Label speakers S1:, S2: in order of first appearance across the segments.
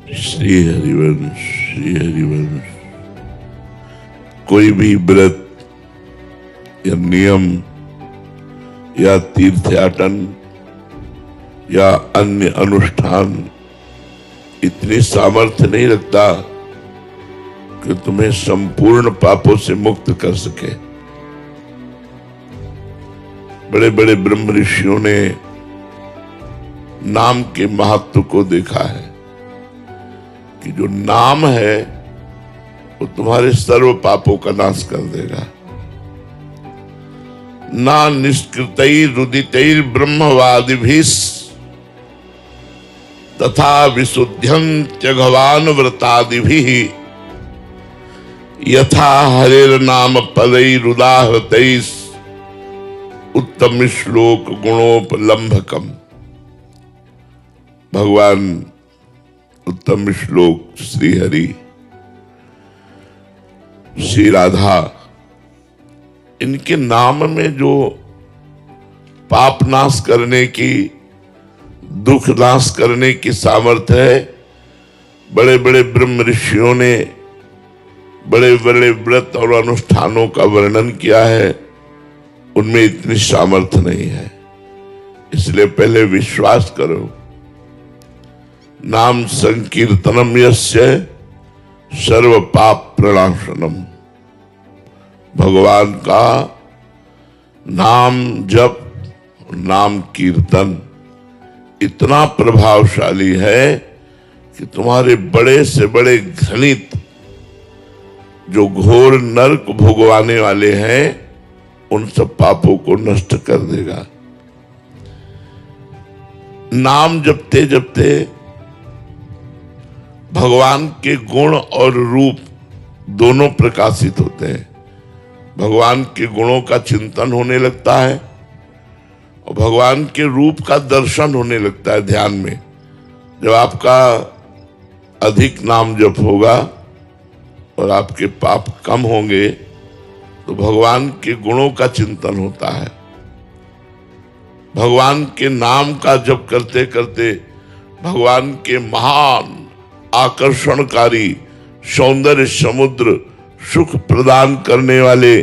S1: श्री हरिवंश, श्री हरिवंश। कोई भी व्रत या नियम या तीर्थयाटन या अन्य अनुष्ठान इतनी सामर्थ्य नहीं रखता कि तुम्हें संपूर्ण पापों से मुक्त कर सके। बड़े बड़े ब्रह्म ऋषियों ने नाम के महत्व को देखा है कि जो नाम है वो तुम्हारे सर्व पापों का नाश कर देगा। ना निष्कृतैर रुदितैर ब्रह्मवादिभिः तथा विशुद्ध्यन्त्य भगवान व्रतादिभिः यथा हरेर्नाम पदैरुदाहृतैः उत्तम श्लोक गुणोपलम्भकम। भगवान उत्तम श्लोक श्री हरि, श्री राधा, इनके नाम में जो पाप नाश करने की, दुख नाश करने की सामर्थ्य है, बड़े बड़े ब्रह्म ऋषियों ने बड़े बड़े व्रत और अनुष्ठानों का वर्णन किया है, उनमें इतनी सामर्थ्य नहीं है। इसलिए पहले विश्वास करो। नाम संकीर्तनम यस्य सर्व पाप प्रणाशनम। भगवान का नाम जप, नाम कीर्तन इतना प्रभावशाली है कि तुम्हारे बड़े से बड़े घृणित जो घोर नरक भोगवाने वाले हैं उन सब पापों को नष्ट कर देगा। नाम जपते जपते भगवान के गुण और रूप दोनों प्रकाशित होते हैं। भगवान के गुणों का चिंतन होने लगता है और भगवान के रूप का दर्शन होने लगता है ध्यान में। जब आपका अधिक नाम जप होगा और आपके पाप कम होंगे तो भगवान के गुणों का चिंतन होता है। भगवान के नाम का जप करते करते भगवान के महान आकर्षणकारी सौंदर्य समुद्र सुख प्रदान करने वाले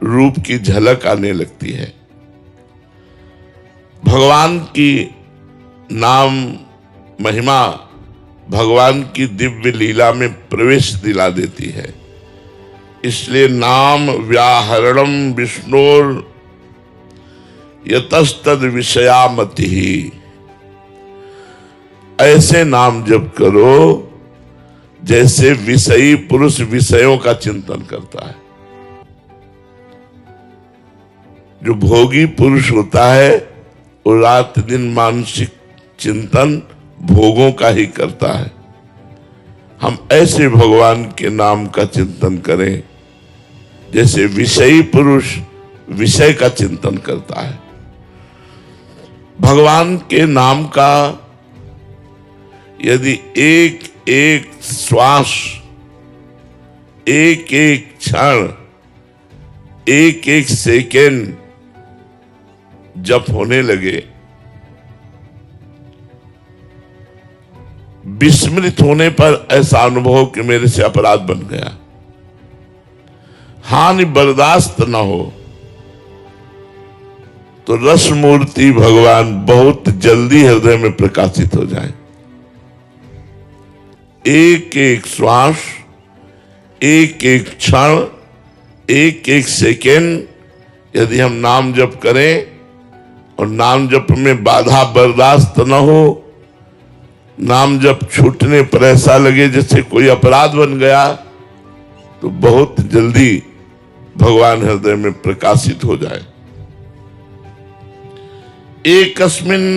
S1: रूप की झलक आने लगती है। भगवान की नाम महिमा भगवान की दिव्य लीला में प्रवेश दिला देती है। इसलिए नाम व्याहरणम विष्णुर यतस्तद विषयामति। ऐसे नाम जप करो जैसे विषयी पुरुष विषयों का चिंतन करता है। जो भोगी पुरुष होता है वो रात दिन मानसिक चिंतन भोगों का ही करता है। हम ऐसे भगवान के नाम का चिंतन करें जैसे विषयी पुरुष विषय का चिंतन करता है। भगवान के नाम का यदि एक एक श्वास, एक एक क्षण, एक एक सेकेंड जप होने लगे, विस्मृत होने पर ऐसा अनुभव कि मेरे से अपराध बन गया, हानि बर्दाश्त न हो, तो रस मूर्ति भगवान बहुत जल्दी हृदय में प्रकाशित हो जाए। एक एक श्वास, एक एक क्षण, एक एक सेकेंड यदि हम नाम जप करें और नाम जप में बाधा बर्दाश्त न हो, नाम जप छूटने पर ऐसा लगे जैसे कोई अपराध बन गया, तो बहुत जल्दी भगवान हृदय में प्रकाशित हो जाए। एकस्मिन्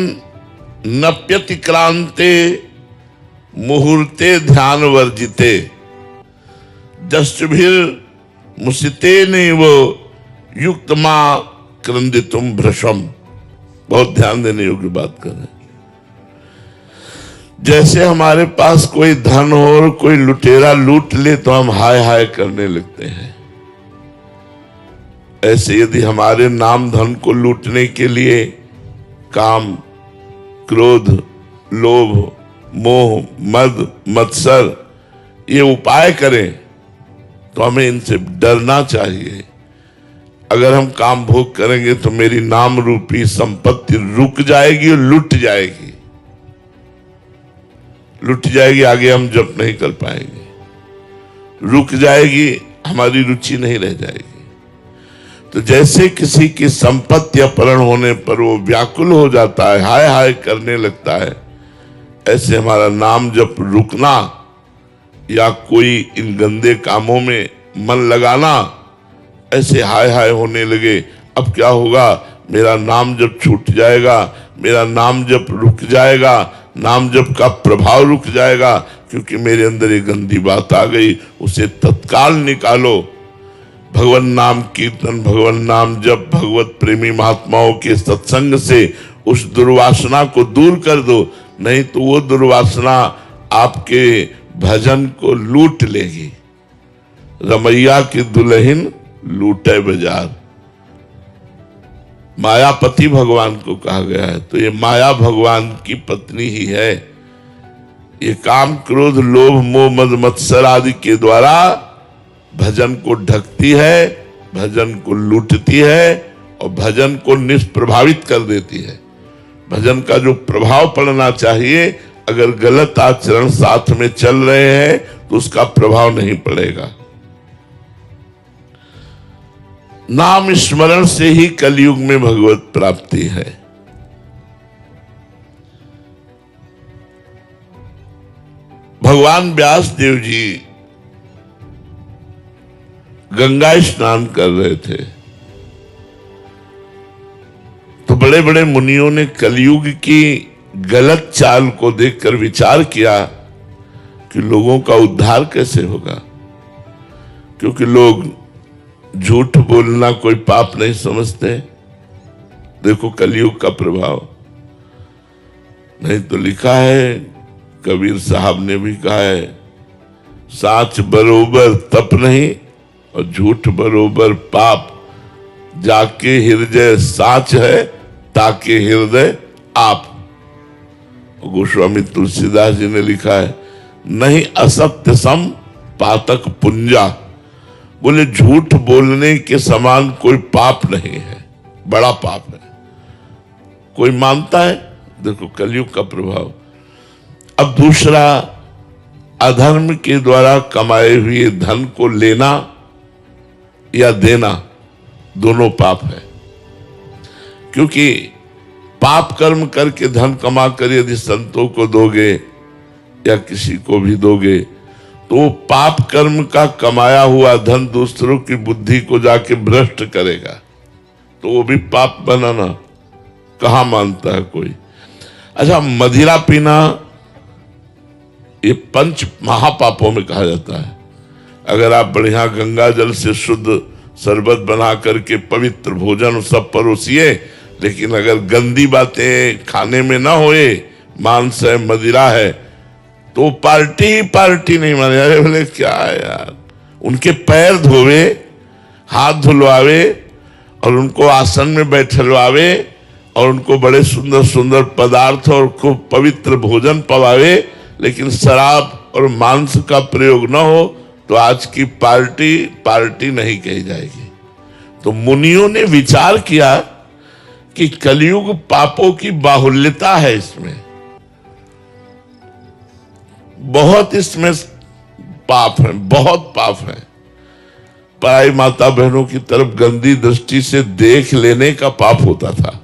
S1: नप्यतिक्रांते मुहूर्ते ध्यान वर्जिते दशभिर मुसिते नैव युक्तमा क्रंदितुम भ्रशम। बहुत ध्यान देने योग्य बात कर रहे हैं। जैसे हमारे पास कोई धन हो और कोई लुटेरा लूट ले तो हम हाय हाय करने लगते हैं, ऐसे यदि हमारे नाम धन को लूटने के लिए काम, क्रोध, लोभ, मोह, मद, मत्सर, ये उपाय करें तो हमें इनसे डरना चाहिए। अगर हम काम भोग करेंगे तो मेरी नाम रूपी संपत्ति रुक जाएगी और लुट जाएगी। लुट जाएगी, आगे हम जप नहीं कर पाएंगे। रुक जाएगी, हमारी रुचि नहीं रह जाएगी। तो जैसे किसी की संपत्ति अपहरण होने पर वो व्याकुल हो जाता है, हाय हाय करने लगता है, ऐसे हमारा नाम जप रुकना या कोई इन गंदे कामों में मन लगाना, ऐसे हाय हाय होने लगे, अब क्या होगा, मेरा नाम जप छूट जाएगा, मेरा नाम जप रुक जाएगा, नाम जप का प्रभाव रुक जाएगा, क्योंकि मेरे अंदर ये गंदी बात आ गई, उसे तत्काल निकालो। भगवान नाम कीर्तन, भगवान नाम जप, भगवत प्रेमी महात्माओं के सत्संग से उस दुर्वासना को दूर कर दो, नहीं तो वो दुर्वासना आपके भजन को लूट लेगी। रमैया की दुल्हन लूटे बाजार, मायापति भगवान को कहा गया है, तो ये माया भगवान की पत्नी ही है। ये काम, क्रोध, लोभ, मोह, मद, मत्सर आदि के द्वारा भजन को ढकती है, भजन को लूटती है और भजन को निष्प्रभावित कर देती है। भजन का जो प्रभाव पड़ना चाहिए, अगर गलत आचरण साथ में चल रहे हैं तो उसका प्रभाव नहीं पड़ेगा। नाम स्मरण से ही कलयुग में भगवत प्राप्ति है। भगवान व्यास देव जी गंगा स्नान कर रहे थे तो बड़े बड़े मुनियों ने कलयुग की गलत चाल को देखकर विचार किया कि लोगों का उद्धार कैसे होगा, क्योंकि लोग झूठ बोलना कोई पाप नहीं समझते। देखो कलयुग का प्रभाव, नहीं तो लिखा है, कबीर साहब ने भी कहा है, साच बरोबर तप नहीं और झूठ बरोबर पाप, जाके हृदय साच है ताके हृदय आप। गोस्वामी तुलसीदास जी ने लिखा है, नहीं असत्य सम पातक पुंजा, बोले झूठ बोलने के समान कोई पाप नहीं है, बड़ा पाप है। कोई मानता है? देखो कलयुग का प्रभाव। अब दूसरा, अधर्म के द्वारा कमाए हुए धन को लेना या देना, दोनों पाप है। क्योंकि पाप कर्म करके धन कमा कर यदि संतों को दोगे या किसी को भी दोगे तो पाप कर्म का कमाया हुआ धन दूसरों की बुद्धि को जाके भ्रष्ट करेगा, तो वो भी पाप बनाना कहाँ मानता है कोई। अच्छा, मदिरा पीना ये पंच महापापों में कहा जाता है। अगर आप बढ़िया गंगा जल से शुद्ध शरबत बना करके पवित्र भोजन सब परोसिए, लेकिन अगर गंदी बातें खाने में ना होए, मांस है, मदिरा है, तो पार्टी ही पार्टी नहीं माने। अरे बोले क्या है यार, उनके पैर धोवे, हाथ धुलवावे और उनको आसन में बैठलवावे और उनको बड़े सुंदर सुंदर पदार्थ और खूब पवित्र भोजन पवावे, लेकिन शराब और मांस का प्रयोग न हो तो आज की पार्टी पार्टी नहीं कही जाएगी। तो मुनियों ने विचार किया कि कलयुग पापों की बाहुल्यता है, इसमें बहुत, इसमें पाप है, बहुत पाप है। पराई माता बहनों की तरफ गंदी दृष्टि से देख लेने का पाप होता था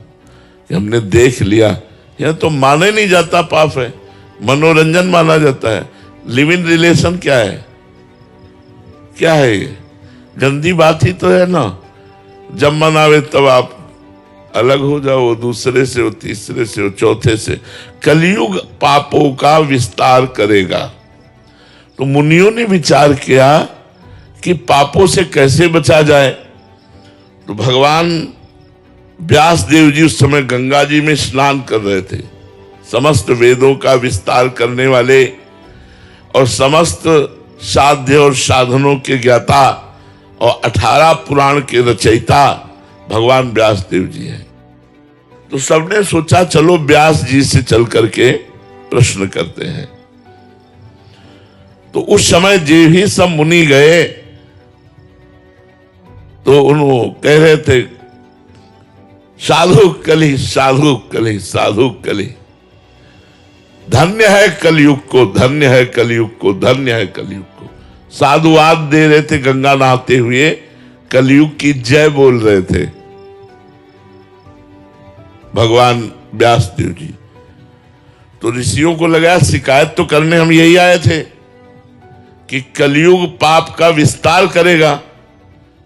S1: कि हमने देख लिया, यह तो माने नहीं जाता पाप है, मनोरंजन माना जाता है। लिव इन रिलेशन क्या है, क्या है ये? गंदी बात ही तो है ना। जब मन आवे तब आप अलग हो जाओ, वो दूसरे से, वो तीसरे से, वो चौथे से। कलयुग पापों का विस्तार करेगा। तो मुनियों ने विचार किया कि पापों से कैसे बचा जाए। तो भगवान व्यास देव जी उस समय गंगा जी में स्नान कर रहे थे। समस्त वेदों का विस्तार करने वाले और समस्त साध्य और साधनों के ज्ञाता और 18 पुराण के रचयिता भगवान व्यास देव जी हैं। तो सबने सोचा चलो व्यास जी से चल करके प्रश्न करते हैं। तो उस समय जो ही सब मुनि गए तो उन्होंने कह रहे थे, साधु कली, साधु कली, साधु कली, धन्य है कलयुग को, धन्य है कलयुग को, धन्य है कलयुग को। साधुवाद दे रहे थे, गंगा नहाते हुए कलयुग की जय बोल रहे थे भगवान व्यासदेव जी। तो ऋषियों को लगा शिकायत तो करने हम यही आए थे कि कलयुग पाप का विस्तार करेगा,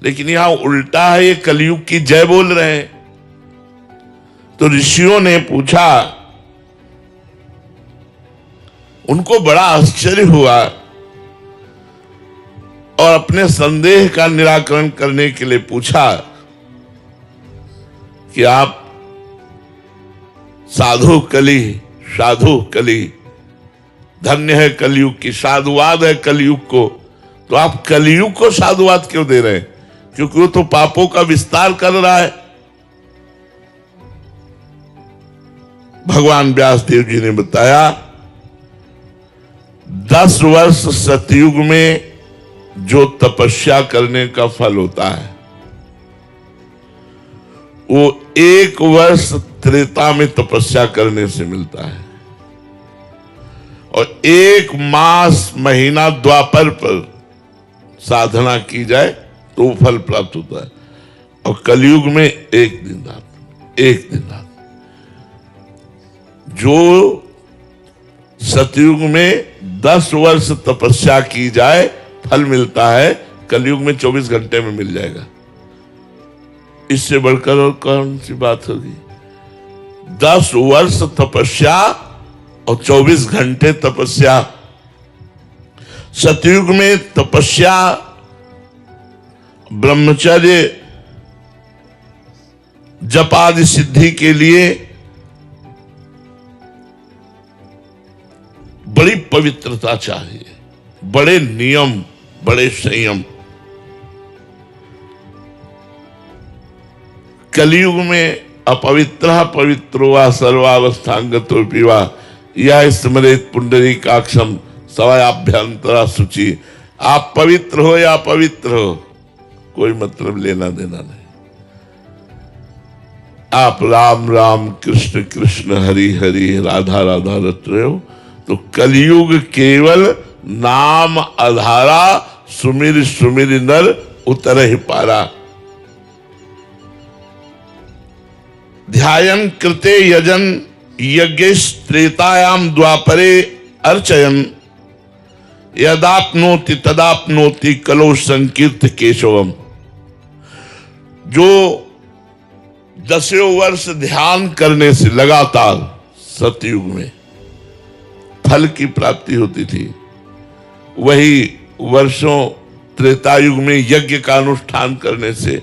S1: लेकिन यहां उल्टा है, ये कलयुग की जय बोल रहे हैं। तो ऋषियों ने पूछा, उनको बड़ा आश्चर्य हुआ और अपने संदेह का निराकरण करने के लिए पूछा कि आप साधु कली, साधु कली, धन्य है कलयुग की, साधुवाद है कलयुग को, तो आप कलयुग को साधुवाद क्यों दे रहे हैं? क्योंकि वो तो पापों का विस्तार कर रहा है। भगवान व्यासदेव जी ने बताया, 10 वर्ष सतयुग में जो तपस्या करने का फल होता है, वो 1 वर्ष त्रेता में तपस्या करने से मिलता है, और 1 मास महीना द्वापर पर साधना की जाए तो फल प्राप्त होता है। और कलयुग में 1 दिन रात, 1 दिन रात। जो सतयुग में 10 वर्ष तपस्या की जाए फल मिलता है, कलयुग में 24 घंटे में मिल जाएगा। इससे बढ़कर और कौन सी बात होगी? 10 वर्ष तपस्या और 24 घंटे तपस्या। सतयुग में तपस्या, ब्रह्मचर्य, जप आदि सिद्धि के लिए बड़ी पवित्रता चाहिए, बड़े नियम, बड़े संयम। कलयुग में अपवित्र पवित्रो वा सर्वावस्थांगतो पीवा यह स्मरेत पुंडरीकाक्षम सवायाभ्यंतरा शुचि। आप पवित्र हो या अपवित्र हो, कोई मतलब लेना देना नहीं। आप राम राम कृष्ण कृष्ण हरि हरि राधा राधा रट रहे हो, तो कलयुग केवल नाम आधारा, सुमिर सुमिर नर उतर ही पारा। ध्यायन कृते यजन यज्ञ त्रेतायाम द्वापरे अर्चयन यदाप्नोति तदाप्नोति कलो संकीर्त केशवम। जो 10 वर्ष ध्यान करने से लगातार सतयुग में फल की प्राप्ति होती थी, वही वर्षों त्रेतायुग में यज्ञ का अनुष्ठान करने से,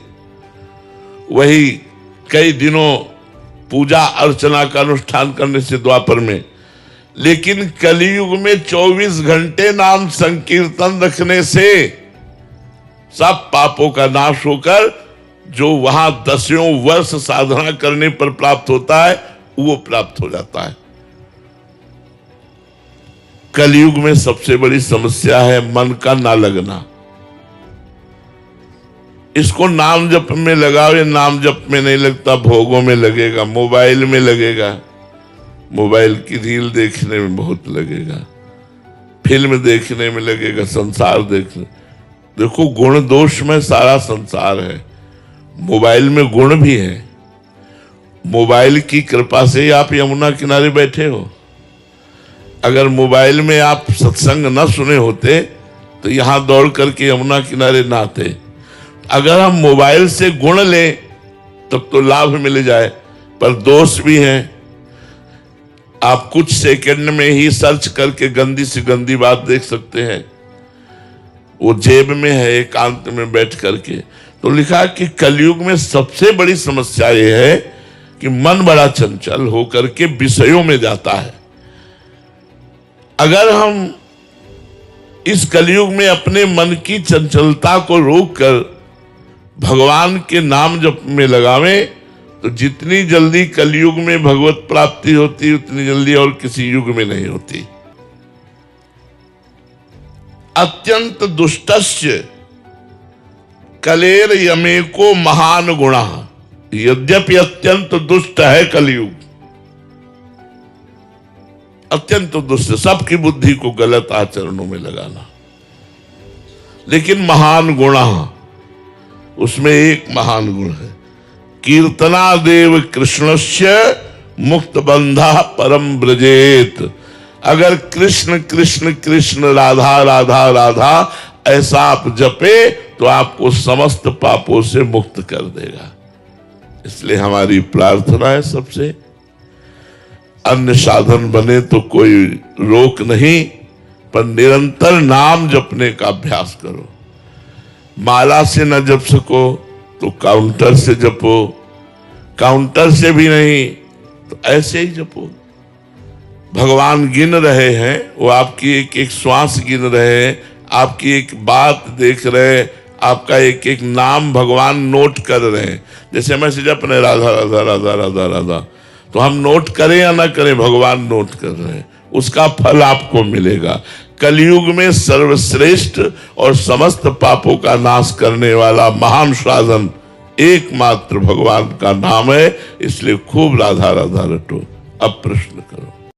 S1: वही कई दिनों पूजा अर्चना का अनुष्ठान करने से द्वापर में, लेकिन कलयुग में 24 घंटे नाम संकीर्तन रखने से सब पापों का नाश होकर जो वहां 10 वर्ष साधना करने पर प्राप्त होता है वो प्राप्त हो जाता है। कलयुग में सबसे बड़ी समस्या है मन का ना लगना। इसको नाम जप में लगाओ, ये नाम जप में नहीं लगता, भोगों में लगेगा, मोबाइल में लगेगा, मोबाइल की रील देखने में बहुत लगेगा, फिल्म देखने में लगेगा, संसार देखने। देखो गुण दोष में सारा संसार है, मोबाइल में गुण भी है। मोबाइल की कृपा से ही आप यमुना किनारे बैठे हो। अगर मोबाइल में आप सत्संग न सुने होते तो यहां दौड़ करके यमुना किनारे ना आते। अगर हम मोबाइल से गुण लें तब तो लाभ मिल जाए, पर दोष भी है। आप कुछ सेकंड में ही सर्च करके गंदी से गंदी बात देख सकते हैं, वो जेब में है एकांत में बैठ करके। तो लिखा कि कलयुग में सबसे बड़ी समस्या ये है कि मन बड़ा चंचल होकर के विषयों में जाता है। अगर हम इस कलयुग में अपने मन की चंचलता को रोककर भगवान के नाम जप में लगावें तो जितनी जल्दी कलयुग में भगवत प्राप्ति होती उतनी जल्दी और किसी युग में नहीं होती। अत्यंत दुष्टस्य कलेर यमेको महान गुणा। यद्यपि अत्यंत दुष्ट है कलयुग, अत्यंत दुष्ट, सबकी बुद्धि को गलत आचरणों में लगाना, लेकिन महान गुणा, उसमें एक महान गुण है, कीर्तनादेव कृष्णस्य मुक्त बंधा परम ब्रजेत। अगर कृष्ण कृष्ण कृष्ण राधा राधा राधा ऐसा आप जपे तो आपको समस्त पापों से मुक्त कर देगा। इसलिए हमारी प्रार्थना है सबसे, अन्य साधन बने तो कोई रोक नहीं, पर निरंतर नाम जपने का अभ्यास करो। माला से न जप सको तो काउंटर से जपो, काउंटर से भी नहीं तो ऐसे ही जपो। भगवान गिन रहे हैं, वो आपकी एक एक श्वास गिन रहे हैं, आपकी एक बात देख रहे हैं, आपका एक एक नाम भगवान नोट कर रहे हैं। जैसे मैं से जप रहे राधा राधा राधा राधा राधा, तो हम नोट करें या ना करें, भगवान नोट कर रहे हैं, उसका फल आपको मिलेगा। कलयुग में सर्वश्रेष्ठ और समस्त पापों का नाश करने वाला महान साधन एकमात्र भगवान का नाम है। इसलिए खूब राधा राधा रटो। अब प्रश्न करो।